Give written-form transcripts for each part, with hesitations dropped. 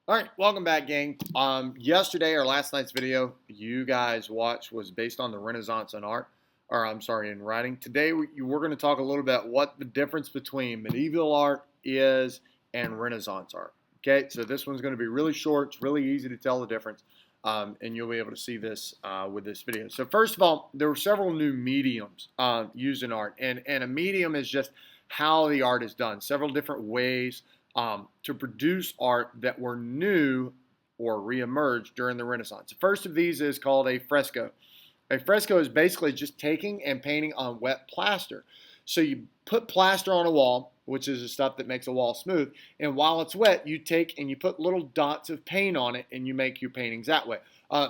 All right, welcome back, gang. Yesterday or last night's video you guys watched was based on the Renaissance in art, or I'm sorry, in writing. Today we're going to talk a little bit what the difference between medieval art is and Renaissance art. Okay, so this one's going to be really short. It's really easy to tell the difference, and you'll be able to see this with this video. So first of all, there were several new mediums used in art, and a medium is just how the art is done. Several different ways to produce art that were new or reemerged during the Renaissance. The first of these is called a fresco. A fresco is basically just taking and painting on wet plaster. So you put plaster on a wall, which is the stuff that makes a wall smooth, and while it's wet, you take and you put little dots of paint on it, and you make your paintings that way.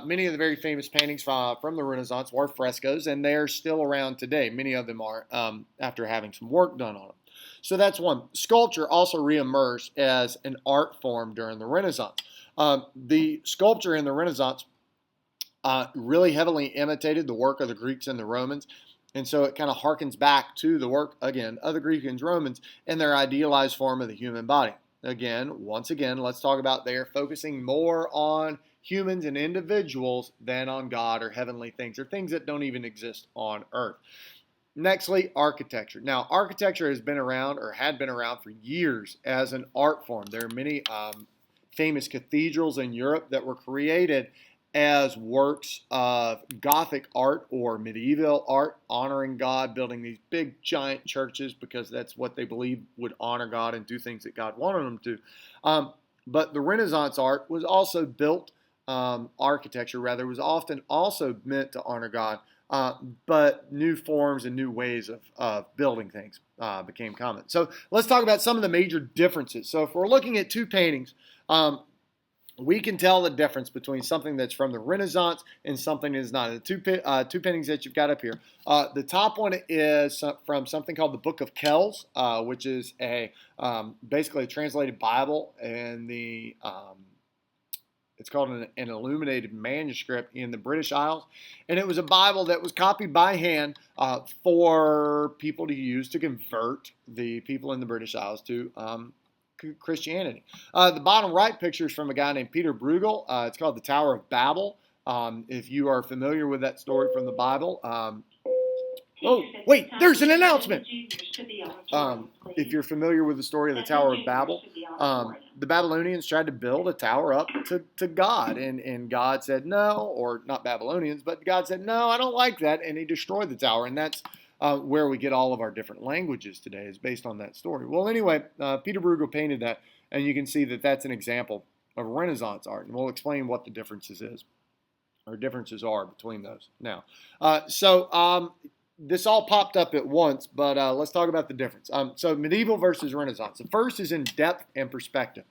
Many of the very famous paintings from the Renaissance were frescoes, and they're still around today. Many of them are after having some work done on them. So that's one. Sculpture also reemerged as an art form during the Renaissance. The sculpture in the Renaissance really heavily imitated the work of the Greeks and the Romans. And so it kind of harkens back to the work, again, of the Greeks and Romans and their idealized form of the human body. Once again, let's talk about they're focusing more on humans and individuals than on God or heavenly things or things that don't even exist on earth. Nextly, architecture. Now, architecture has been around or had been around for years as an art form. There are many famous cathedrals in Europe that were created as works of Gothic art or medieval art, honoring God, building these big giant churches because that's what they believed would honor God and do things that God wanted them to. But the Renaissance art was also built, architecture rather, was often also meant to honor God. But new forms and new ways of building things became common. So let's talk about some of the major differences. So if we're looking at two paintings, we can tell the difference between something that's from the Renaissance and something that is not. The two paintings that you've got up here. The top one is from something called the Book of Kells, which is basically a translated Bible, and it's called an illuminated manuscript in the British Isles. And it was a Bible that was copied by hand for people to use to convert the people in the British Isles to Christianity. The bottom right picture is from a guy named Peter Bruegel. It's called the Tower of Babel. If you are familiar with that story from the Bible. Oh, wait, there's an announcement. If you're familiar with the story of the Tower of Babel, the Babylonians tried to build a tower up to God, and God said no, or not Babylonians, but God said, no, I don't like that, and he destroyed the tower, and that's where we get all of our different languages today, is based on that story. Well, anyway, Peter Bruegel painted that, and you can see that that's an example of Renaissance art, and we'll explain what the differences are between those now. This all popped up at once, but let's talk about the difference. So medieval versus Renaissance. The first is in depth and perspective.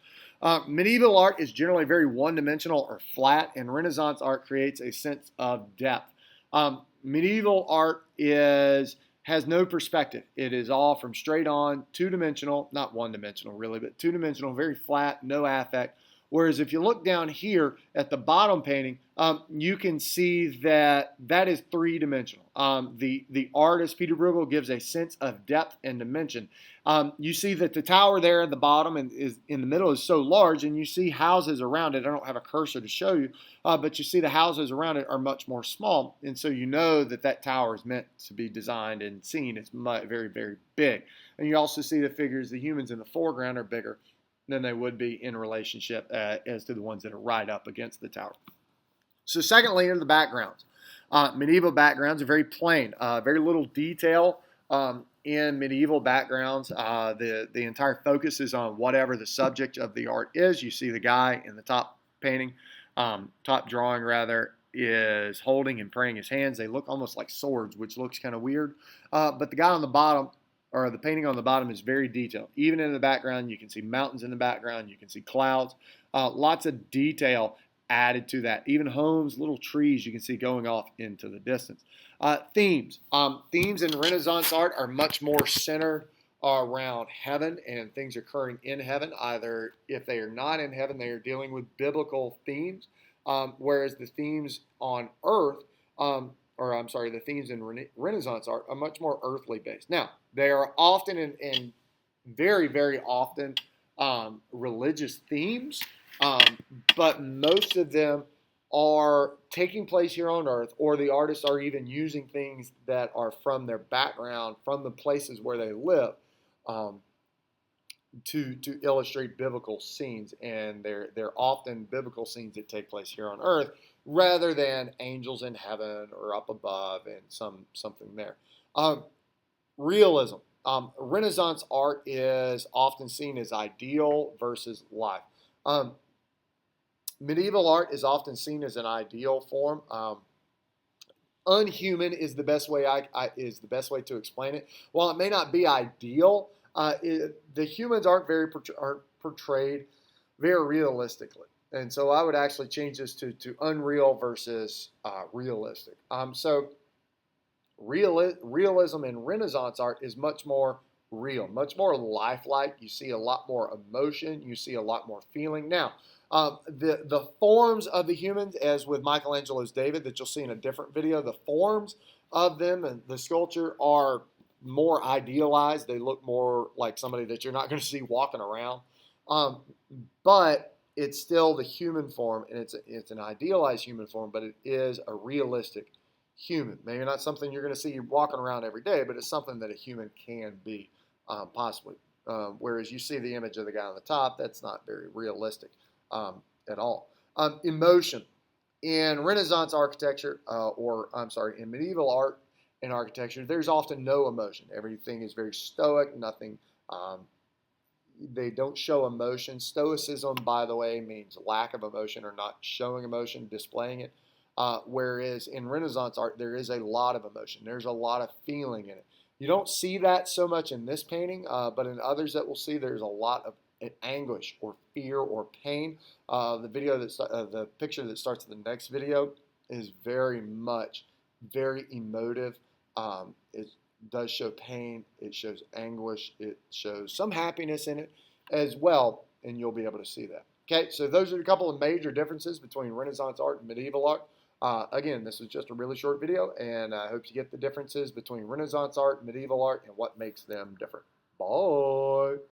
Medieval art is generally very one-dimensional or flat, and Renaissance art creates a sense of depth. Medieval art has no perspective. It is all from straight on, two-dimensional, not one-dimensional really, but two-dimensional, very flat, no affect. Whereas if you look down here at the bottom painting, you can see that is three-dimensional. The artist, Peter Bruegel, gives a sense of depth and dimension. You see that the tower there at the bottom and is in the middle is so large, and you see houses around it. I don't have a cursor to show you, but you see the houses around it are much more small, and so you know that tower is meant to be designed and seen as very, very big. And you also see the figures, the humans in the foreground are bigger than they would be in relationship as to the ones that are right up against the tower. So secondly are the backgrounds. Medieval backgrounds are very plain, very little detail in medieval backgrounds. The entire focus is on whatever the subject of the art is. You see the guy in the top painting, top drawing rather, is holding and praying his hands. They look almost like swords, which looks kind of weird. But the guy on the bottom, or the painting on the bottom, is very detailed. Even in the background, you can see mountains in the background. You can see clouds. Lots of detail added to that. Even homes, little trees you can see going off into the distance. Themes. Themes in Renaissance art are much more centered around heaven and things occurring in heaven. Either if they are not in heaven, they are dealing with biblical themes, whereas the themes on earth, the themes in Renaissance art are much more earthly based. Now, they are often and very, very often religious themes, But most of them are taking place here on Earth, or the artists are even using things that are from their background, from the places where they live, um, to illustrate biblical scenes, and they're often biblical scenes that take place here on Earth, rather than angels in heaven or up above and something there. Realism. Renaissance art is often seen as ideal versus life. Um, Medieval art is often seen as an ideal form. Unhuman is the best way is the best way to explain it. While it may not be ideal, the humans aren't portrayed very realistically, and so I would actually change this to unreal versus realistic. Realism in Renaissance art is much more real, much more lifelike. You see a lot more emotion. You see a lot more feeling. Now, the forms of the humans, as with Michelangelo's David, that you'll see in a different video, the forms of them and the sculpture are more idealized. They look more like somebody that you're not going to see walking around. Um, but it's still the human form, and it's an idealized human form, but it is a realistic human. Maybe not something you're going to see walking around every day, but it's something that a human can be, possibly. Whereas you see the image of the guy on the top, that's not very realistic at all. Emotion. In Renaissance architecture, in medieval art and architecture, there's often no emotion. Everything is very stoic, nothing. They don't show emotion. Stoicism, by the way, means lack of emotion or not showing emotion, displaying it. Whereas in Renaissance art, there is a lot of emotion. There's a lot of feeling in it. You don't see that so much in this painting, but in others that we'll see, there's a lot of anguish or fear or pain. The picture that starts the next video is very much very emotive. It does show pain. It shows anguish. It shows some happiness in it as well, and you'll be able to see that. Okay, so those are a couple of major differences between Renaissance art and medieval art. Again, this is just a really short video, and I hope you get the differences between Renaissance art and medieval art and what makes them different. Bye.